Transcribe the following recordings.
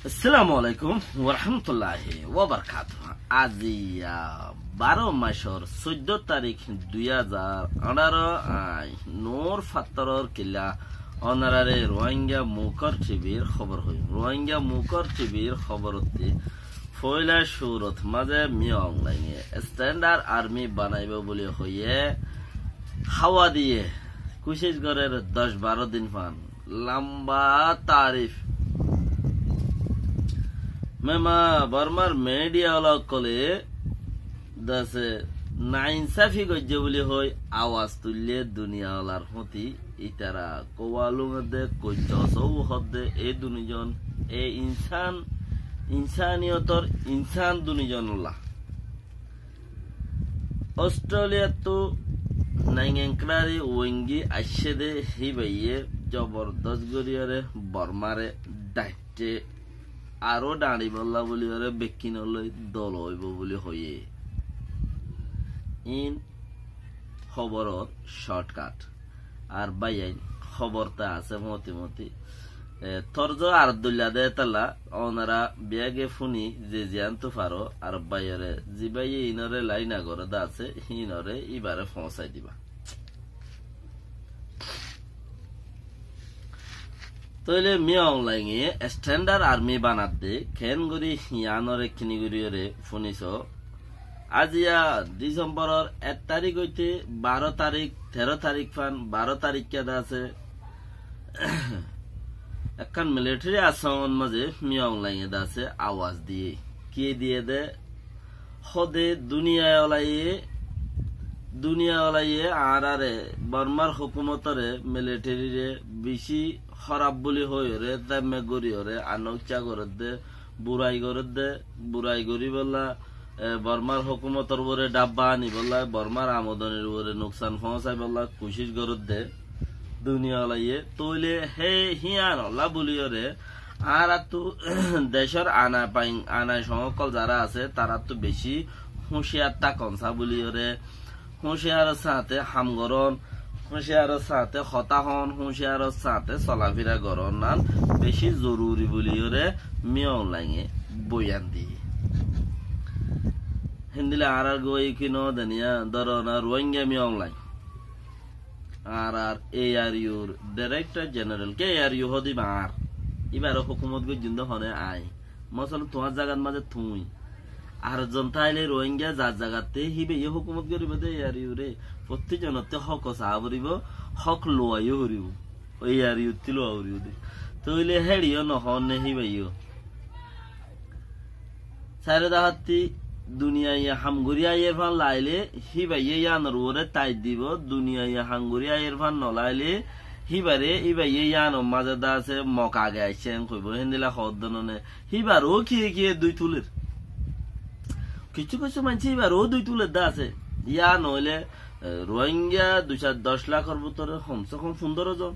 আসসালামু আলাইকুম ওরহমতুল্লাহি ওয়াবারাকাতুহু। আজি 12 মাসের 14 তারিখ 2018 নূর ফাত্তরর কিল্লা অনারারে রোহিঙ্গা মুকর টিভির খবর হই। রোহিঙ্গা মুকর টিভির খবরতে ফয়লা সুরত মাঝে মিয়া অনলাইনে স্ট্যান্ডার্ড আর্মি বানাইব বলে হইয়ে হাওয়া দিয়ে কুশিসগড়ের 10-12 দিন পান লম্বা তারিফ মেমা বর্মার মিডিয়া কলে দাসে নাইনসাফি গজ্জে বলি হই আওয়াজ তুললে দুনিয়াওয়ালার হতি ইতারা কোয়ালুং দে কজ্জ সৌ হদে এই দুনিজন এ ইনসানিয়তর ইনসান দুনিজনুল্লাহ। অস্ট্রেলিয়া তো নাইংক্রারি ওয়েঙ্গি আসছে দে হি বাইয়ে জবরদস্ত গরিয়রে বর্মারে দায়িত্বে আরো দাঁড়ি বললা বলি ওরে বেকিনলৈ দল হইব বলি হইয়ে ইন খবরত শর্টকাট আর বাইয়াইন খবরটা আছে মতি মতি তর্জ আর দুল্লা দে তালা ওনারা ব্যাগে ফুনি যে জানতে পারো আর বাইরে জিবাইয়ে ইনরে লাইনা করে দা আছে ইনরে ইবারে পৌঁছাই দিবা। তইলে মিয়া অনলাইনে স্ট্যান্ডার্ড আর্মি বানাতে খেন গরি ইয়ানরে খিনি গরিয়রে ফুনিছ আজিয়া ডিসেম্বরের 1 তারিখ হইতে 12 তারিখ 13 তারিখ ফান 12 তারিখ কেদা আছে একখান মিলিটারি আসামন মাঝে মিয়া অনলাইনে দাসে আওয়াজ দিয়ে কে দিয়ে দে হদে দুনিয়াওয়ালাইয়ে আরে বর্মার হুকুমতরে মিলিটারি রে বেশি খরাব বলি হই রে তামে গরি রে আনকচা করে দে বুড়াই গরি বললা বর্মার হুকুমতর উপরে ডাব্বা আনি বললা বর্মার আমদানির উপরে নোকসান পৌঁছাই বললা কুশিস গরত দে দুনিয়াওয়ালাইয়ে তৈলে হে হিয়ান অল্লা বলি রে আর তো দেশের আনায় সকল যারা আছে তারা তো বেশি হুঁশিয়ার তা কনসা বলি রে হুঁশিয়ারের সাথে হামগরণ হুঁশিয়ারের সাথে হতাহন হুঁশিয়ারের সাথে চলাফেরা গরণ নান বেশি জরুরি বলি রে মিয়া অনলাইনে বয়ান দিয়ে হিন্দিলে আর গই কিনো দেনিয়া ধরো না রোহিঙ্গা মিয়া অনলাইন আর ARUর ডাইরেক্টর জেনারেল কে ARU হদি মার এবার হুকুমত গজিন্দ হনে আই মসল তোমার জায়গার মাঝে তুই আর জনতাইলে রোহিঙ্গা যার জায়গাতে হিবে এই হুকুমত করিব দে ARU রে প্রত্যেকজনতে হক চাবরিব হক লোয়াইও হরিব ওই ARU তিলো হরিব দে তইলে হেড়িও নহনে হিবাইও সাইরে দাহাতি দুনিয়ায় হামগুরিয়া এরফান লাইলে হিবাইয়ে ইয়ানোর ওরে তাই দিব দুনিয়ায় হাঙ্গুরিয়া এরফান নলাইলে হিবারে ইবাইয়ে ইয়ানো মাঝে দা আছে মক আগে আইছেন কইব হেন্দিলা হদ্দননে হিবারও কিয়ে দুই তুলের কিছু কিছু মানছি এবারও দুই তুলের দা আছে ইয়া নইলে রোহিঙ্গা 210 লাখের ভিতরে কমসে কম 15 জন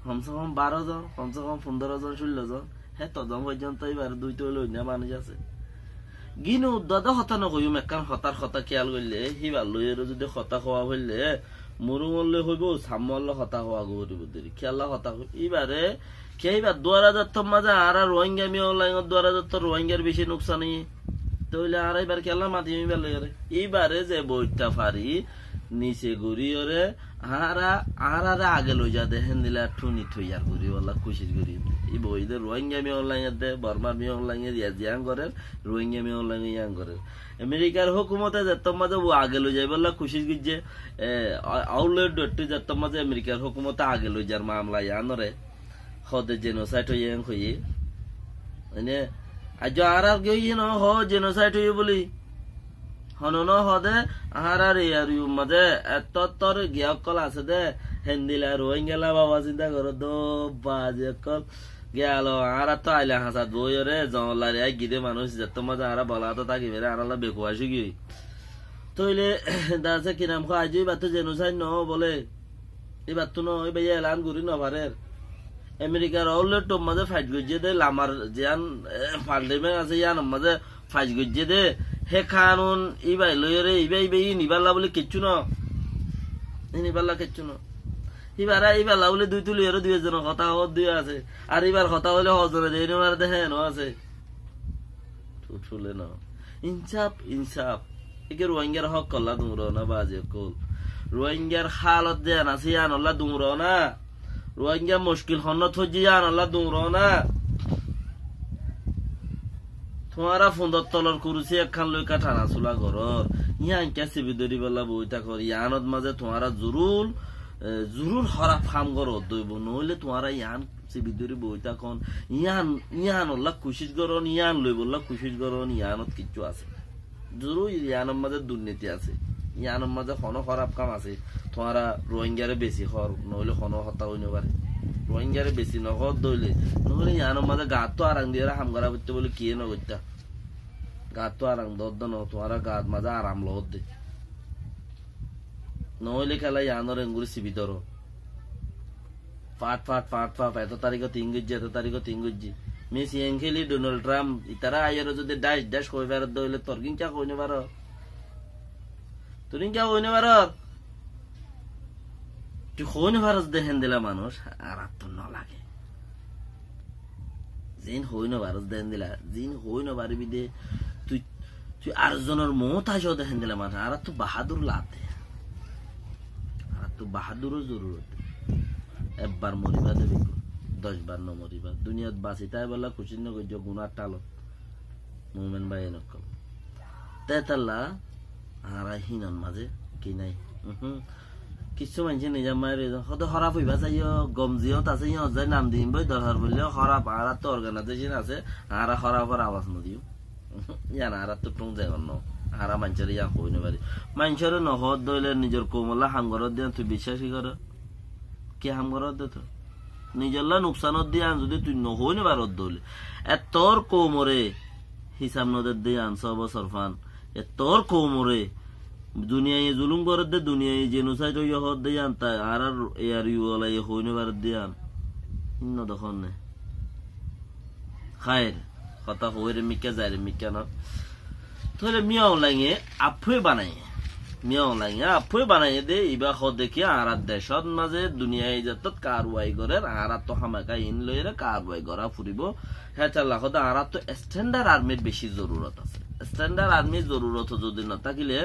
কমসে কম 12 জন কমসে কম 15 জন 16 জন হ্যাঁ তদম পর্যন্ত এবার দুই তুলে না মানুষ আছে গিনু দাদা হতা নকইম একখান হতার কথা খেয়াল করলে হিবার লইয়ের যদি হতা হওয়া হইলে মরুমল্লে হইব সামল্লে হতা হওয়া গরিব দেরি খেয়াল হতা এবারে খেইবার 2000 মাঝে আর রোহিঙ্গা মিয়া অনলাইন 2000 রোহিঙ্গার বেশি নোকসান তইলে আর এবার খেলা মাতি এইবারে যে বইটা ফারি নিচে ঘুরি ওরে আর আগে লই যা দেখেন দিলে ঠুনি ঠইয়ার ঘুরি বলা খুশির ঘুরি এই বইতে রোহিঙ্গা মিয়া অনলাইন দে বর্মার মিয়া অনলাইন ইয়াং করে রোহিঙ্গা মিয়া অনলাইন ইয়াং করে আমেরিকার হুকুমতে যে তোমাদের ও আগে লই যাই বলা খুশির গিয়ে আউটলেট ডট যে তোমাদের আমেরিকার হুকুমতে আগে লই যার মামলা ইয়ানরে হদে জেনোসাইড হইয়াং হই মানে আজ আর গিয়ে ন হ জেনোসাইড হই বলি হনন হদে আর ARU মাঝে এত তোর গিয়াকল আছে দে হেন্দিলা রোহিঙ্গা বাবা চিন্তা করো দো বাজে কল গেল আর তো আইলে হাসা দইরে জলারে গিদে মানুষ যেত মাঝে আর বলা তো তাকি বেরে আর বেকুয়াশি গি তইলে দাসে কি নাম আজ এবার তো জেনোসাইড ন বলে এবার তো ন ওই ভাইয়া এলান করি ন ভারের আমেরিকার অলরেডি মাঝে ফাইট গজে দে লামার জিয়ান পার্লামেন্ট আছে ইয়ান মাঝে ফাইট গজে দে হে কানুন ইবাই লইরে ইবাই নিবাল্লা বলে কিচ্ছু ন নিবাল্লা কিচ্ছু ন এবার লাউলে দুই তুলি এর দুই জন কথা হওয়ার দুই আছে আর এবার কথা হলে হজরে দেয় নেবার দেখেন আছে ঠুলে না ইনসাফ ইনসাফ একে রোহিঙ্গার হক করলা দুমর না বাজে কল রোহিঙ্গার হালত দেন আছে আনল্লা দুমর না রোহিঙ্গা মুশকিল হন্নত হজি আনল্লা দুমর না তোমারা ফোনদর তলর কুরুসি একখান লই কাঠানা চুলা ঘরর ইয়ান কে সিবিদরি বেলা বইতা কর ইয়ানত মাঝে তোমারা জরুর হরাপ কাম করো দইব নইলে তোমারা ইয়ান সিবিদরি বইতা কোন ইয়ান আল্লাহ কুশিশ করন ইয়ান লই বললা কুশিশ করন ইয়ানত কিচ্ছু আছে জরুর ইয়ানের মাঝে দুর্নীতি আছে ইয়ানের মাঝে কোনো খারাপ কাম আছে তোমারা রোহিঙ্গারে বেশি হর নইলে কোনো হত্যা হইতে পারে রোহিঙ্গারে বেশি নগদ দইলে নইলে ইয়ানের মাঝে গাত তো আরাম দিয়ে হাম করা করতে বলে কি নগরটা গাত তো আরাম দদ্দ ন তোমারা গাত মাঝে আরাম লত দে নইলে খেলা ইয়ানোর এঙ্গুলি সিবি ধরো ফাট ফাট ফাট ফাট এত তারিখ তিন গজ্জি এত তারিখ তিন গজ্জি মেসি এঙ্কেলি ডোনাল্ড ট্রাম্প ইতারা আইয়ার যদি ডাইস ডাস কই ফেরত দইলে তোর কিংচা কইনে পার তুই কিংচা কইনে পার তুই কইনে পারস দেখেন দিলা মানুষ আর তো ন লাগে জিন হইনো পারস দেখেন দিলা জিন হইনো পারবি দে তুই তুই আর জনের মত আসো দেখেন দিলা মানুষ আর তো বাহাদুর লাতে আর তো বাহাদুরও জরুরত একবার মরিবা দেবে 10 বার ন মরিবা দুনিয়াত বাঁচি তাই বলা খুশি ন গজ্জ গুনার টালো মুমিন ভাই নকল তেতাল্লা আর হিনন মাঝে কি নাই কিছু মানুষ নিজা মায়ের হয়তো খারাপ হইবা চাইও গমজিও আছে যাই নাম দিম বই দরকার বললে খারাপ আর তো অর্গানাইজেশন আছে আর খারাপের আওয়াজ নদিও জানা আর তো টুং যায় ন আর মানুষের ইয়া কই না পারি মানুষের নহদ দইলে নিজের কোমলা হাঙ্গরত দিয়ে তুই বিশ্বাসই কর কি হাঙ্গরত দে তো নিজেরলা নুকসানত দিয়ে আন যদি তুই নহই না পারত দইলে তোর কোমরে হিসাব নদের দিয়ে আনছ বছর ফান তোর কোমরে দুনিয়ায় জুলুম করে দে দুনিয়ায় জেনোসাইড হদ দিয়ে আন তাই আর এয়ার ইউলা হই না পারত দিয়ে আন ইন্ন দখন নে খায়ের কথা হইরে মিকা যায় রে মিকা না তাহলে মিয়াও লাগে আফুই বানাই মিয়াও লাগে আফুই বানাই দে ইবা খ দেখি আর দেশত মাঝে দুনিয়ায় যত কারওয়াই করে আর তো হামাকা ইন লইরে কারওয়াই করা ফুরিব হ্যাঁ চাল্লা কথা আর তো স্ট্যান্ডার্ড আর্মির বেশি জরুরত আছে স্ট্যান্ডার্ড আর্মির জরুরত যদি না থাকিলে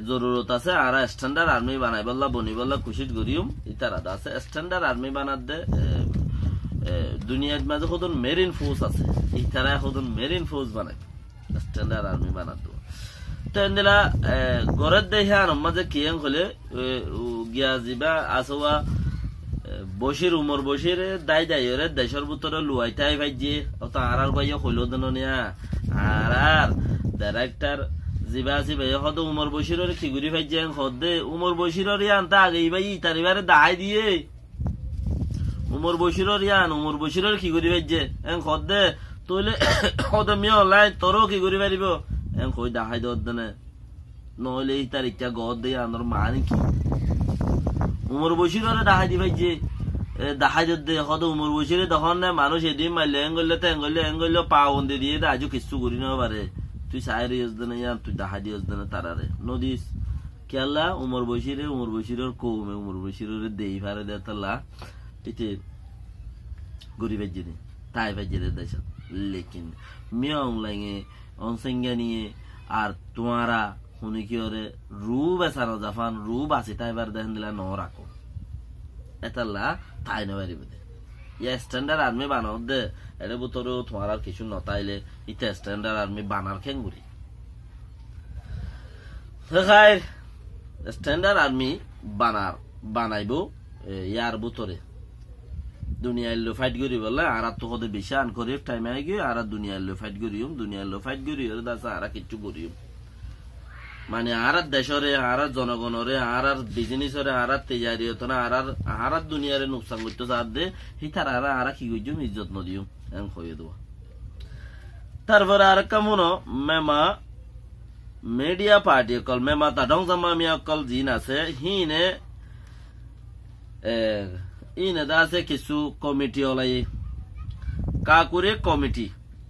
জরুরত আছে আর স্ট্যান্ডার্ড আর্মি বানাই বললা বনি বললা খুশিত গরিয়ম ইতারা আছে স্ট্যান্ডার্ড আর্মি বানাত দে দুনিয়ার মাঝে কত মেরিন ফোর্স আছে ইতারা কত মেরিন ফোর্স বানাই স্ট্যান্ডার্ড আর্মি বানাতো তো এন্দিলা গরের দেখে আর মাঝে কিয়াং হলে গিয়া যাবা আসোয়া বসির উমর বসির দায় দায় রে দেশের ভিতরে লুয়াইতাই ভাইজি অত আর ভাইয়া হইল দেন নিয়া আর ডাইরেক্টর জিবা জিবা হদ উমর বসিরের খিগুরি ভাইজি হদে উমর বসিরের ইয়ানটা আগে ভাই তারিবারে দায় দিয়ে উমর বসিরের ইয়ান উমর বসিরের খিগুরি ভাইজি হদে তোলে হদ মিয়া লাই তোরও খিগুরি পারিব কই দাহাই দনে নহলে এই তারিখটা গদ দিয়ে আনর মানে কি উমর বসিরে দাহাই দি ভাইজি দাহাই দে হদ উমর বসিরে তখন না মানুষ এদিন মারলে এঙ্গলে পাউন্ডে দিয়ে আজও কিছু করি না পারে তুই সাইরে দনে ইয়ান তুই দাহাই দিস দনে তারারে নদিস কেলা উমর বসিরের কৌমে উমর বসিরের দেই পারে দে তালা এতে গরিব ভাইজি তাই ভাইজি দেশ লেকিন মিয়াং লাগে অনসেঙ্গা নিয়ে আর তোমারা শুনি কি ওরে রু বেচানো জাফান রু বাঁচি তাইবার দেখেন দিলা ন রাখো এতাল্লা তাই নেবারি বুঝে ইয়া স্ট্যান্ডার্ড আর্মি বানাও দে এটা বুতরে তোমার আর কিছু নতাইলে ইটা স্ট্যান্ডার্ড আর্মি বানার খেঙ্গুরি স্ট্যান্ডার্ড আর্মি বানাইব ইয়ার বুতরে দুনিয়ার লো ফাইট করি বলে আর তো হতে বেশি আন করে টাইম আই গিয়ে আর দুনিয়ার লো ফাইট করি দাসা আর কিছু করিম মানে আর দেশরে আর জনগণরে আর বিজনেসরে আর তেজারি হতো না আর দুনিয়ারে নুকসান করতে চার দে হিতার আর কি কইম ইজ্জত নদিও এম কইয়ে দেবো তারপরে আর কেমন মেমা মিডিয়া পার্টি অকল মেমা তাডং জামা মিয়া অকল জিন আছে হিনে ইনে দাসে কিছু কমিটি ওলাই কাকুরে কমিটি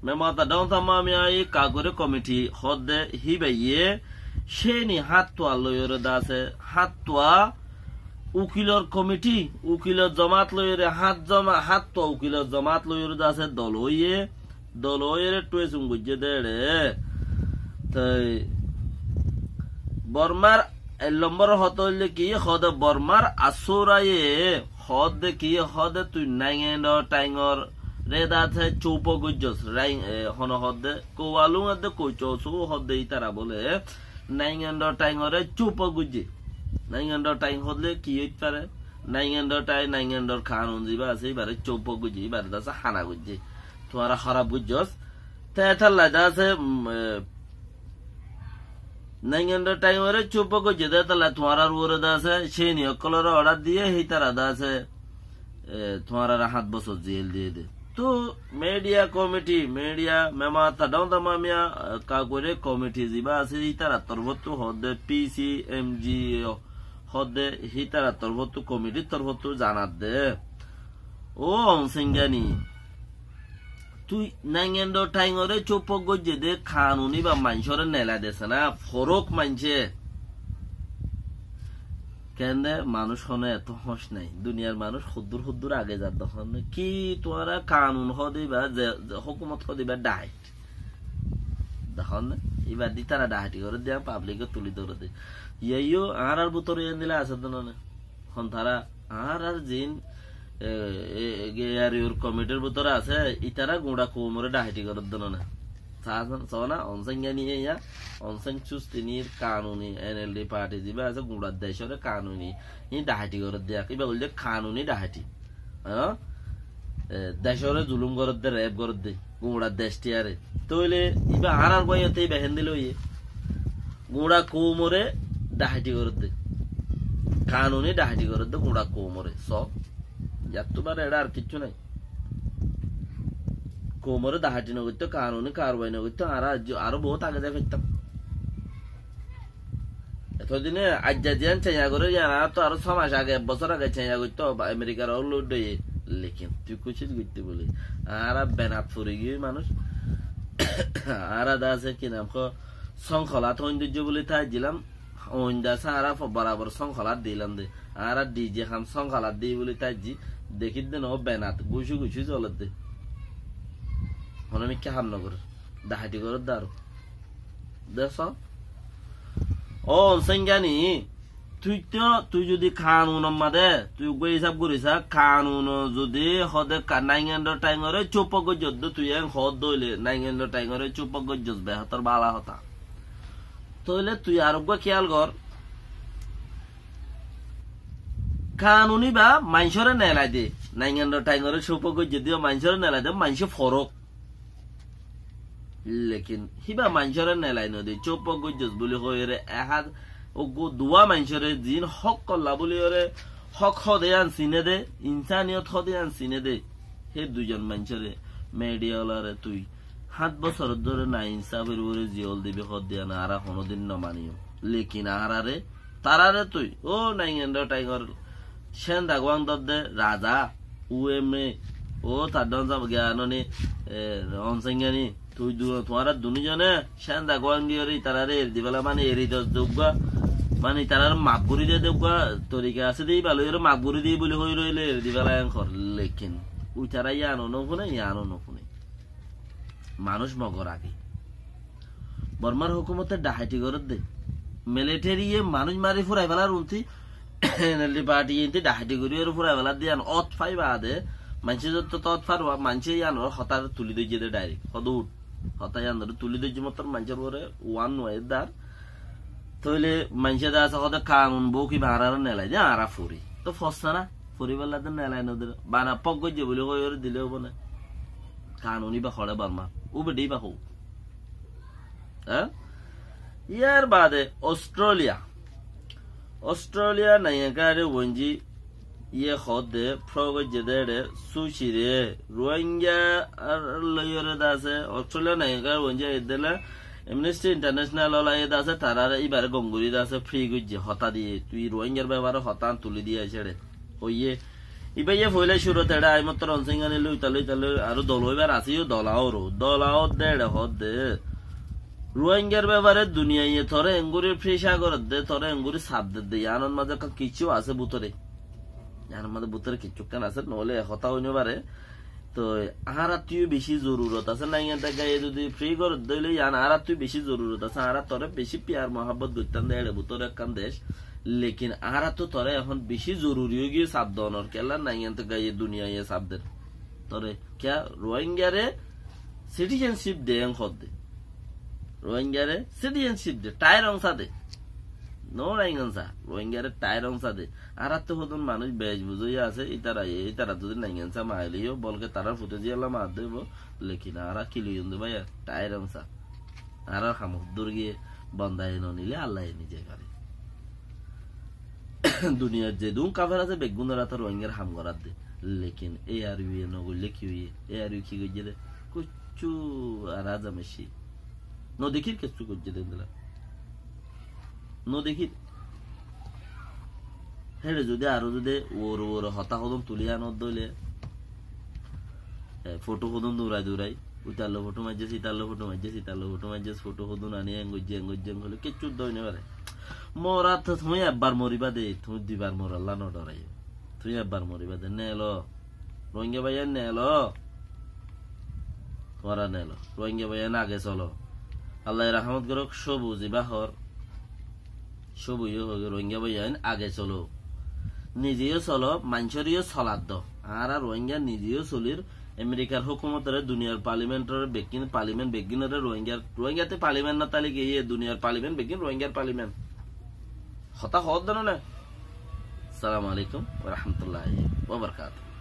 মেমাতা ডাউনতামা মিয়াই কাকুরে কমিটি হদে হিবাইয়ে সেনি হাতওয়া লয়রে দাসে হাতওয়া উকিলর কমিটি উকিলর জমাত লইরে হাত তো উকিলর জমাত লইরে আছে দল হইয়ে টুয়ে চুঙ্গুজে দেড়ে তাই বর্মার নম্বর হত হইলে কি হদে বর্মার আসুরায়ে হদে কি হদে তুই নাইঙেন্ড টাইঙর রেদাতে চৌপ গুজস রাইং হন হদে কোয়ালু হদে কইচসু হদে ইতারা বলে নাইঙেন্ড টাইঙরে চৌপ গুজি নাইঙেন্ড টাইং হদলে কি হইতে পারে নাইঙেন্ডর কানুন জিবা আছে এবারে চৌপ গুজি এবারে দাসে হানা গুজি তোমারা খারাপ গুজস তেথাল্লা দাসে নাইঙেন্ডর টাইঙরে চৌপ গুজি দেতাল্লা তোমার ওরে দাসে সেই নিয়ে কলর অর্ডার দিয়ে হিতারা দাসে তোমার 7 বছর জেল দিয়ে দে তো মিডিয়া কমিটি মিডিয়া মেমা তাডাও দামামিয়া কাগরে কমিটি জিবা আছে হিতারা তরবত হদে পিসিএমজি হদে হিতারা তরবত কমিটি তরবত জানাত দে ও অনসিঙ্গানি তুই নাইঙেন্ড টাইঙরে চৌপ গজ্জে দে কানুনি বা মানসরে নেলা দেছে না ফরক মানছে কেন মানুষ হনে এত হস নাই দুনিয়ার মানুষ হুদ্দুর আগে যার তখন কি তোরা কানুন হদিবা হুকুমত হদিবা ডাইট দেখুন না এবার দি তারা ডাহাটি করে দেয়া পাবলিকে তুলি ধরে দে ইয়েও আর বুতর এন দিলে আছে তো না হন তারা আর জিন কমিটির ভিতরে আছে ইতারা গুড়া কোমরে ডাহাটি করে দেন না সনা অনসংজ্ঞানী ইয়া অনসং চুস্তিনির কানুনি এনএলডি পার্টি দিবা আছে গুড়ার দেশরে কানুনি ই ডাহাটি করে দেয়া কিবা বললে কানুনি ডাহাটি হ্যাঁ দেশরে জুলুম করে দে রেপ করে দে গুড়ার দেশটি আরে তইলে ইবা আর বইতে বেহেন দিল ইয়ে গুড়া কোমরে ডাহাটি করে দে কানুনি ডাহাটি করে দে গুড়া কোমরে সব যাতবার এটা আর কিচ্ছু নাই কোমরে দাহাটি না করতো কানুনি কারবাই না করতো আরো বহুত আগে যা করতাম এতদিনে আজ্জা জিয়ান চেঞ্জা করে তো আরো 6 মাস আগে 1 বছর আগে চেঞ্জা করতো আমেরিকার লোড লেকিন তুই কুচিত করতে বলি আর বেনাত ফুরে গিয়ে মানুষ আর আছে কি নাম শৃঙ্খলাত সৌন্দর্য বলে তাই দিলাম ওইন্দাসা আর বরাবর শৃঙ্খলাত দিলাম দে আর ডিজে খান শৃঙ্খলাত দিই বলে তাই দেখি দেন ও বেনাত গুছু চলত দে হনমিকে হামনগর দাহাটি করে দারো দেশ ও সঙ্গানি তুই যদি কানুন মাদে তুই গই হিসাব করিস কানুন যদি হদে নাইঙেন্ড টাইঙরে চুপ গজ্জদ তুই হদ দইলে নাইঙেন্ড টাইঙরে চুপ গজ্জস বেহতর বালা হতা তইলে তুই আরোগ্য খেয়াল কর কানুনি বা মাইনসরে নেলাই দে নাইঙেন্ড টাইঙরে চুপ গজ্জে দিও মাইনসরে নেলাই দে মাইনস ফরক লেকিন হিবা মাইনসরে নেলাই নদী চৌপ গজ্জস বলি হয়ে এহাদ ও দুয়া মাইনসরে জিন হক কল্লা বলি ওরে হক হদেয়ান চিনে দে ইনসানিয়ত হদেয়ান চিনে দে হে দুজন মাইনসরে মেডিয়ালারে তুই 7 বছর ধরে না ইনসাফের ওরে জিয়ল দিবি হদেয়ান আরা কোনদিন ন মানিও লেকিন আরারে তারারে তুই ও নাইঙেন্ড টাইগর সেন্দা গোয়াং দদে রাজা উএমএ ও তার দন যাব জ্ঞাননি অনসংজ্ঞানী তুই তোমার দুজনে সেন্দা গোয়াং দিয়ে তারারে দিবেলা মানে এরি দোগা মানে তারার মাপগুড়ি দিয়ে দেবগা তরিকা আছে দেই ভালো এর মাপগুড়ি দিয়ে বলে হই রইলে দিবেলা কর লেকিন ওই তারা ইয়ানো নকুনে মানুষ মগর আগে বর্মার হুকুমতে ডাহাটি করে দে মিলিটারি মানুষ মারি ফুরাই বেলার উন্তি এনএলডি পার্টি ইনতে ডাহাটি করি এর ফুরাই বেলা দিয়ান অত ফাই বাদে মানুষ যত তত ফারবা মানুষ ইয়ানো হতার তুলি দিয়ে দে ডাইরেক্ট হদুট হতা ইয়ান তুলি দিয়ে মত মানুষের ওরে ওয়ান ওয়ে দার তইলে মানুষে দা আছে হতে কানুন বউ কি ভাড়ার নেলাই দে আরা ফুরি তো ফসা না ফুরি বেলা তো নেলাই নদীর বানা পক গজ্জে বলে কই ওরে দিলে হবো না কানুনি বা খড়ে বার্মা ও বেডি বা হোক হ্যাঁ ইয়ার বাদে অস্ট্রেলিয়া নাইগারে ওঞ্জি ইয়ে হদে ফ্রগজ্জে দেড়ে সুশিরে রোহিঙ্গা আর লইরে দাসে অস্ট্রেলিয়া নাইগারে ওঞ্জি এদেলা এমনেস্টি ইন্টারন্যাশনাল ওলাই দাসে তারারে এবারে গঙ্গুরি দাসে ফ্রি গজ্জে হতা দিয়ে তুই রোহিঙ্গার ব্যাপারে হতান তুলি দিয়ে ছেড়ে ওইয়ে ইবাইয়ে ফইলে শুরুতে এটা আইমত্তর অনসিঙ্গানি লইতালে আর দল হইবার আসিও দলাও দেড়ে হদে রোহিঙ্গার ব্যাপারে দুনিয়ায় থরে এঙ্গুরির ফ্রি সাগর দে থরে এঙ্গুরি সাপ দে আনন্দ মাঝে কিছু আছে বুতরে যার মধ্যে বুতরে কিচ্ছুকান আছে নহলে হতা হইতে পারে তো আহারা তুই বেশি জরুরত আছে না ইয়াতে গায়ে যদি ফ্রি করে দইলে ইয়ান আহারা তুই বেশি জরুরত আছে আহারা তোরে বেশি প্যার মহব্বত করতাম দেয় বুতরে একখান দেশ লেকিন আহারা তো তোরে এখন বেশি জরুরি হয়ে গিয়ে সাব দনর কেলা না ইয়াতে গায়ে দুনিয়া ইয়ে সাবদের তোরে ক্যা রোহিঙ্গারে সিটিজেনশিপ দে খদ দে রোহিঙ্গারে সিটিজেনশিপ দে টায়ার অংশা দে নো নাইগানসা রোহিঙ্গারে টায়ার অংশা দে আর তো হতন মানুষ বেশ বুঝই আছে ইতারা যদি নাইগানসা মাইলিও বলকে তারা ফুটে দিয়ে মার দেব লেকিন আর কিলিয়ন দে ভাই টায়ার অংশা আর হামুদ্দুর গিয়ে বন্দায় নিলে আল্লাহ নিজে পারে দুনিয়ার যে দুম কাফের আছে বেগুনের তো রোহিঙ্গার হাম করার দে লেকিন এ আর ইউ নগরলে কি হইয়ে এ আর ইউ কি গজে দে কুচু আর আজামেশি নো দেখির কিছু গজে দে দিলা নো দেখি হেরে যদি আরো যদি ওর ওর হতা হদম তুলি আনো দইলে ফটো হদম দৌড়াই উতালো ফটো মাঝে সিতালো ফটো মাঝে ফটো হদম আনি এঙ্গজ্জে হলে কিচ্ছু দই নে পারে মরা তো তুমি একবার মরিবা দে তুমি দুইবার মরাল্লা ন ডরাই তুই একবার মরিবা দে নেলো রোহিঙ্গা ভাইয়া নেলো মরা নেলো রোহিঙ্গা ভাইয়া আগে চলো আল্লাহ রহমত করক সবুজ বাহর সবুজ রোহিঙ্গা ভাইয়ান আগে চলো নিজেও চলো মানুষেরও চলার দ আর রোহিঙ্গা নিজেও চলির আমেরিকার হুকুমতের দুনিয়ার পার্লিমেন্টের পার্লিমেন্ট বেগিনের রোহিঙ্গাতে পার্লিমেন্ট না তাহলে গিয়ে দুনিয়ার পার্লিমেন্ট বেগিন রোহিঙ্গার পার্লিমেন্ট হতা হদ না। আসসালামু আলাইকুম ওয়া রাহমাতুল্লাহি ওয়া বারাকাতুহু।